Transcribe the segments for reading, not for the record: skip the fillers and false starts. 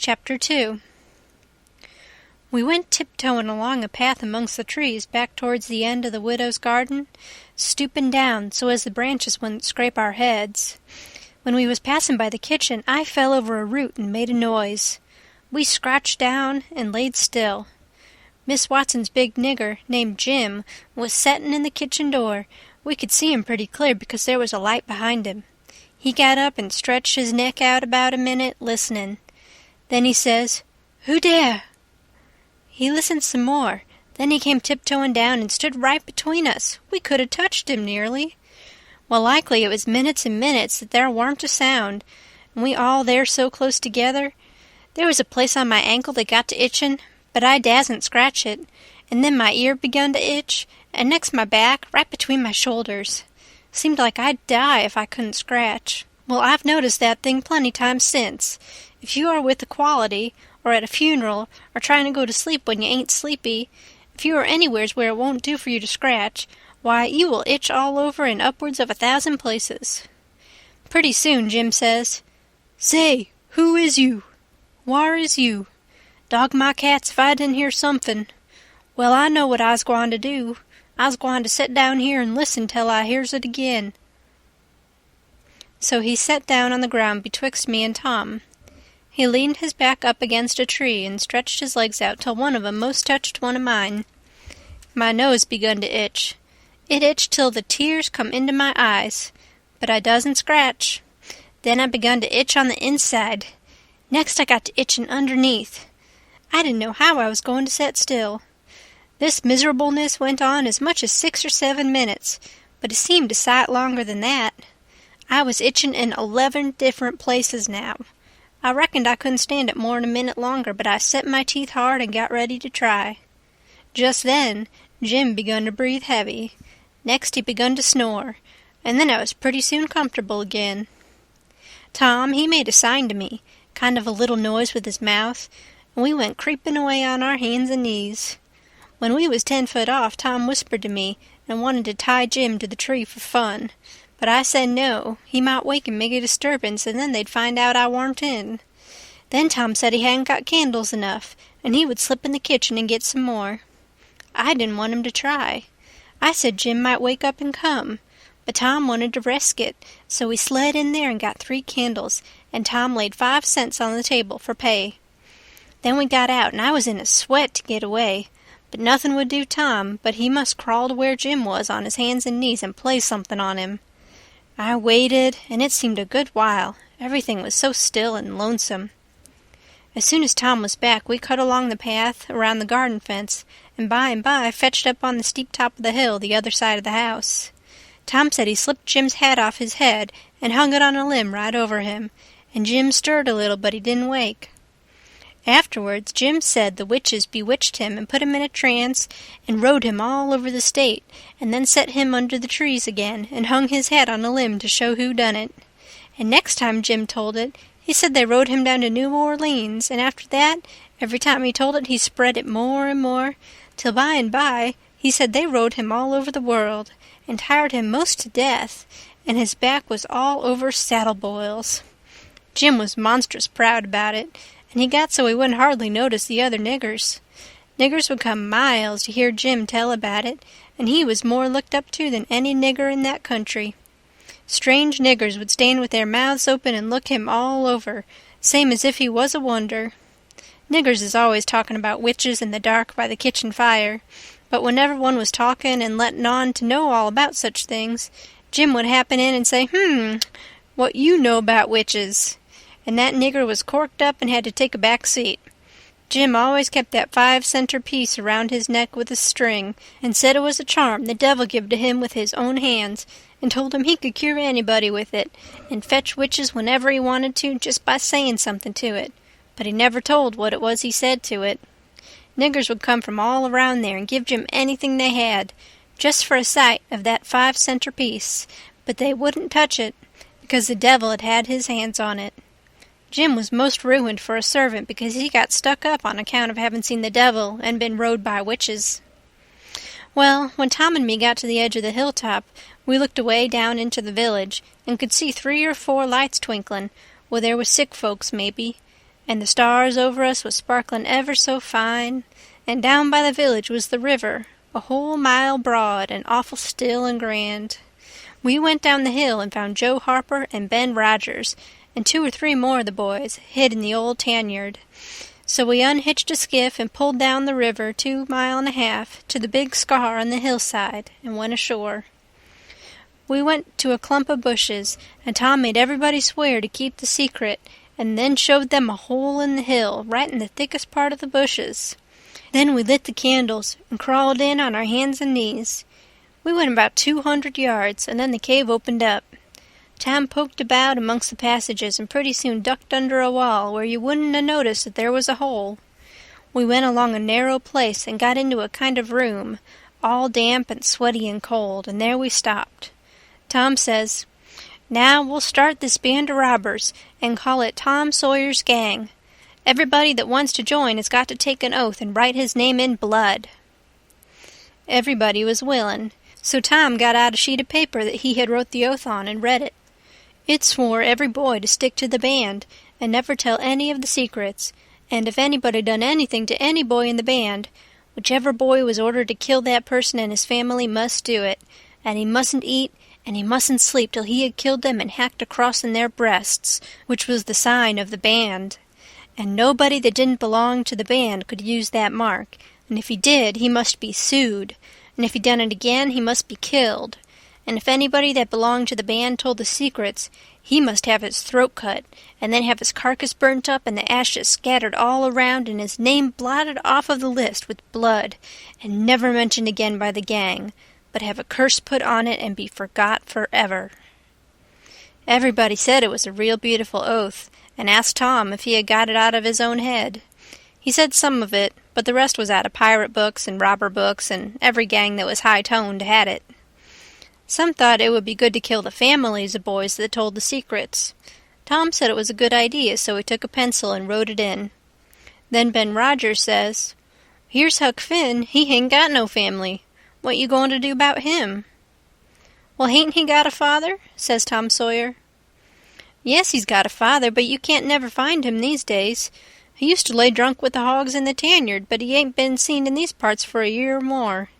Chapter 2. We went tiptoeing along a path amongst the trees back towards the end of the widow's garden, stooping down so as the branches wouldn't scrape our heads. When we was passing by the kitchen, I fell over a root and made a noise. We scratched down and laid still. Miss Watson's big nigger, named Jim, was settin' in the kitchen door. We could see him pretty clear because there was a light behind him. He got up and stretched his neck out about a minute, listening. Then he says, "Who dere?" He listened some more. Then he came tiptoeing down and stood right between us. We could have touched him nearly. Well, likely it was minutes and minutes that there warn't a sound, and we all there so close together. There was a place on my ankle that got to itching, but I dasn't scratch it, and then my ear begun to itch, and next my back, right between my shoulders. Seemed like I'd die if I couldn't scratch. Well, I've noticed that thing plenty times since. If you are with a quality, or at a funeral, or trying to go to sleep when you ain't sleepy, if you are anywheres where it won't do for you to scratch, why, you will itch all over in upwards of 1,000 places. Pretty soon Jim says, "Say, who is you? Whar is you? Dog my cats if I didn't hear something. Well, I know what I's gwine to do. I's gwine to set down here and listen till I hears it again." So he sat down on the ground betwixt me and Tom. He leaned his back up against a tree and stretched his legs out till one of 'em most touched one of mine. My nose begun to itch. It itched till the tears come into my eyes, but I doesn't scratch. Then I begun to itch on the inside. Next I got to itching underneath. I didn't know how I was going to set still. This miserableness went on as much as 6 or 7 minutes, but it seemed a sight longer than that. I was itching in 11 different places now. I reckoned I couldn't stand it more'n a minute longer, but I set my teeth hard and got ready to try. Just then, Jim begun to breathe heavy. Next he begun to snore, and then I was pretty soon comfortable again. Tom, he made a sign to me, kind of a little noise with his mouth, and we went creeping away on our hands and knees. When we was 10 foot off, Tom whispered to me and wanted to tie Jim to the tree for fun. But I said no, he might wake and make a disturbance, and then they'd find out I warn't in. Then Tom said he hadn't got candles enough, and he would slip in the kitchen and get some more. I didn't want him to try. I said Jim might wake up and come, but Tom wanted to risk it, so we slid in there and got 3 candles, and Tom laid 5 cents on the table for pay. Then we got out, and I was in a sweat to get away, but nothing would do Tom, but he must crawl to where Jim was on his hands and knees and play something on him. I waited, and it seemed a good while. Everything was so still and lonesome. As soon as Tom was back, we cut along the path around the garden fence, and by fetched up on the steep top of the hill the other side of the house. Tom said he slipped Jim's hat off his head and hung it on a limb right over him, and Jim stirred a little, but he didn't wake. Afterwards, Jim said the witches bewitched him and put him in a trance and rode him all over the state, and then set him under the trees again and hung his hat on a limb to show who done it. And next time Jim told it, he said they rode him down to New Orleans, and after that, every time he told it, he spread it more and more, till by and by he said they rode him all over the world, and tired him most to death, and his back was all over saddle boils. Jim was monstrous proud about it, and he got so he wouldn't hardly notice the other niggers. Niggers would come miles to hear Jim tell about it, and he was more looked up to than any nigger in that country. Strange niggers would stand with their mouths open and look him all over, same as if he was a wonder. Niggers is always talking about witches in the dark by the kitchen fire, but whenever one was talking and letting on to know all about such things, Jim would happen in and say, "What you know about witches?" And that nigger was corked up and had to take a back seat. Jim always kept that 5-center piece around his neck with a string, and said it was a charm the devil give to him with his own hands, and told him he could cure anybody with it, and fetch witches whenever he wanted to just by saying something to it, but he never told what it was he said to it. Niggers would come from all around there and give Jim anything they had, just for a sight of that 5-center piece, but they wouldn't touch it, because the devil had had his hands on it. Jim was most ruined for a servant because he got stuck up on account of having seen the devil and been rode by witches. Well, when Tom and me got to the edge of the hilltop, we looked away down into the village and could see 3 or 4 lights twinkling, where there was sick folks maybe, and the stars over us was sparkling ever so fine, and down by the village was the river, a whole mile broad and awful still and grand. We went down the hill and found Joe Harper and Ben Rogers and 2 or 3 more of the boys hid in the old tanyard. So we unhitched a skiff and pulled down the river 2.5 miles to the big scar on the hillside and went ashore. We went to a clump of bushes, and Tom made everybody swear to keep the secret, and then showed them a hole in the hill, right in the thickest part of the bushes. Then we lit the candles and crawled in on our hands and knees. We went about 200 yards, and then the cave opened up. Tom poked about amongst the passages and pretty soon ducked under a wall where you wouldn't have noticed that there was a hole. We went along a narrow place and got into a kind of room, all damp and sweaty and cold, and there we stopped. Tom says, "Now we'll start this band of robbers and call it Tom Sawyer's Gang. Everybody that wants to join has got to take an oath and write his name in blood." Everybody was willing, so Tom got out a sheet of paper that he had wrote the oath on and read it. It swore every boy to stick to the band and never tell any of the secrets, and if anybody done anything to any boy in the band, whichever boy was ordered to kill that person and his family must do it, and he mustn't eat and he mustn't sleep till he had killed them and hacked a cross in their breasts, which was the sign of the band. And nobody that didn't belong to the band could use that mark, and if he did, he must be sued, and if he done it again, he must be killed. And if anybody that belonged to the band told the secrets, he must have his throat cut, and then have his carcass burnt up and the ashes scattered all around and his name blotted off of the list with blood, and never mentioned again by the gang, but have a curse put on it and be forgot forever. Everybody said it was a real beautiful oath, and asked Tom if he had got it out of his own head. He said some of it, but the rest was out of pirate books and robber books, and every gang that was high-toned had it. Some thought it would be good to kill the families of boys that told the secrets. Tom said it was a good idea, so he took a pencil and wrote it in. Then Ben Rogers says, "Here's Huck Finn, he ain't got no family. What you going to do about him?" "Well, hain't he got a father?" says Tom Sawyer. "Yes, he's got a father, but you can't never find him these days. He used to lay drunk with the hogs in the tanyard, but he ain't been seen in these parts for a year or more."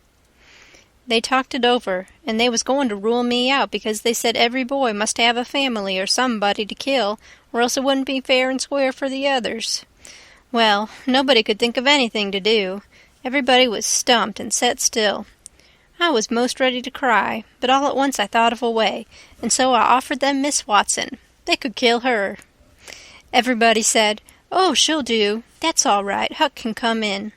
They talked it over, and they was going to rule me out because they said every boy must have a family or somebody to kill, or else it wouldn't be fair and square for the others. Well, nobody could think of anything to do. Everybody was stumped and set still. I was most ready to cry, but all at once I thought of a way, and so I offered them Miss Watson. They could kill her. Everybody said, "Oh, she'll do. That's all right. Huck can come in."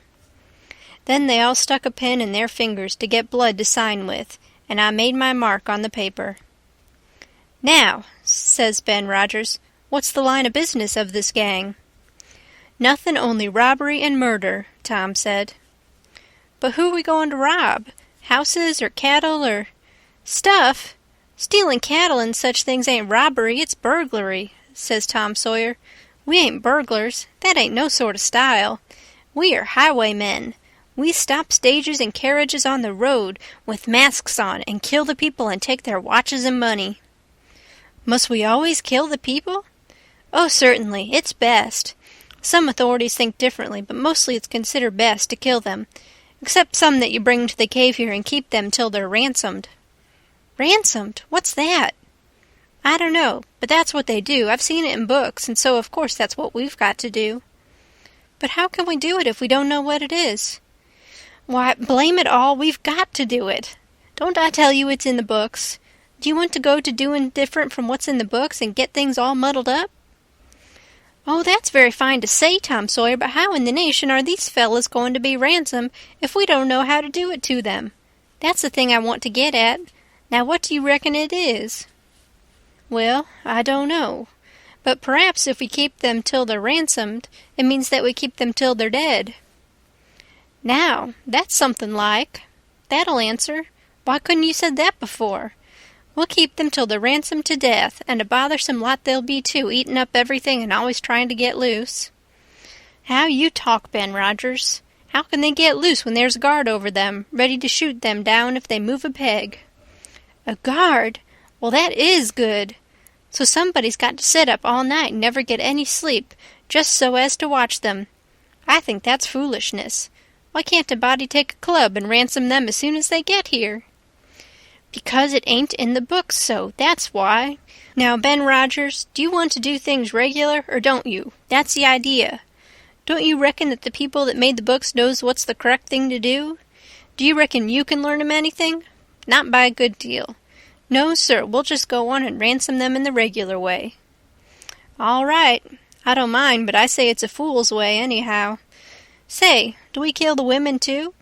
Then they all stuck a pen in their fingers to get blood to sign with, and I made my mark on the paper. "Now," says Ben Rogers, "what's the line of business of this gang?" "Nothing only robbery and murder," Tom said. "But who are we going to rob? Houses or cattle or—" "Stuff! Stealing cattle and such things ain't robbery, it's burglary," says Tom Sawyer. "We ain't burglars. That ain't no sort of style. We are highwaymen. We stop stages and carriages on the road with masks on and kill the people and take their watches and money." "Must we always kill the people?" "Oh, certainly. It's best. Some authorities think differently, but mostly it's considered best to kill them, except some that you bring to the cave here and keep them till they're ransomed." "Ransomed? What's that?" "I don't know, but that's what they do. I've seen it in books, and so of course that's what we've got to do." "But how can we do it if we don't know what it is?" "Why, blame it all, we've got to do it. Don't I tell you it's in the books? Do you want to go to doing different from what's in the books and get things all muddled up?" "Oh, that's very fine to say, Tom Sawyer, but how in the nation are these fellas going to be ransomed if we don't know how to do it to them? That's the thing I want to get at. Now what do you reckon it is?" "Well, I don't know. But perhaps if we keep them till they're ransomed, it means that we keep them till they're dead." "Now, that's something like. That'll answer. Why couldn't you said that before? We'll keep them till they're ransomed to death, and a bothersome lot they'll be too, eating up everything and always trying to get loose." "How you talk, Ben Rogers. How can they get loose when there's a guard over them, ready to shoot them down if they move a peg?" "A guard? Well, that is good. So somebody's got to sit up all night and never get any sleep, just so as to watch them. I think that's foolishness. Why can't a body take a club and ransom them as soon as they get here? Because it ain't in the books so, that's why. Now, Ben Rogers, do you want to do things regular, or don't you? That's the idea. Don't you reckon that the people that made the books knows what's the correct thing to do? Do you reckon you can learn 'em anything? Not by a good deal. No, sir, we'll just go on and ransom them in the regular way. All right. I don't mind, but I say it's a fool's way, anyhow. Say, do we kill the women, too?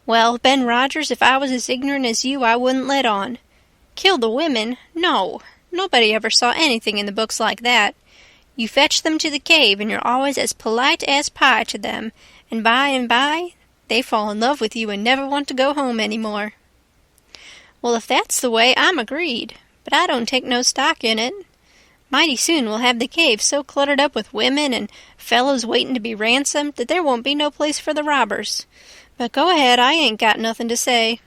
Well, Ben Rogers, if I was as ignorant as you, I wouldn't let on. Kill the women? No. Nobody ever saw anything in the books like that. You fetch them to the cave, and you're always as polite as pie to them, and by, they fall in love with you and never want to go home any more. Well, if that's the way, I'm agreed, but I don't take no stock in it. Mighty soon we'll have the cave so cluttered up with women and fellows waiting to be ransomed that there won't be no place for the robbers. But go ahead, I ain't got nothing to say.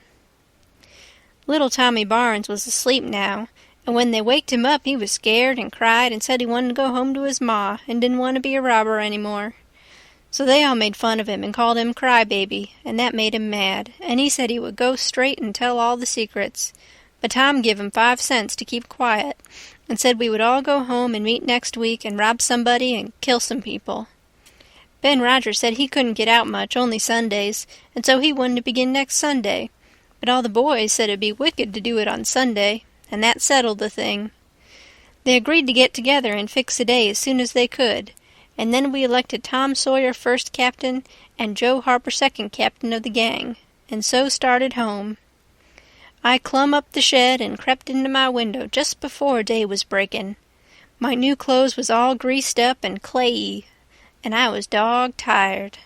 Little Tommy Barnes was asleep now, and when they waked him up he was scared and cried and said he wanted to go home to his ma and didn't want to be a robber any more. So they all made fun of him and called him Crybaby, and that made him mad, and he said he would go straight and tell all the secrets. But Tom give him 5 cents to keep quiet, and said we would all go home and meet next week and rob somebody and kill some people. Ben Rogers said he couldn't get out much, only Sundays, and so he wanted to begin next Sunday. But all the boys said it'd be wicked to do it on Sunday, and that settled the thing. They agreed to get together and fix a day as soon as they could, and then we elected Tom Sawyer first captain and Joe Harper second captain of the gang, and so started home. I clumb up the shed and crept into my window just before day was breaking. My new clothes was all greased up and clayey, and I was dog-tired.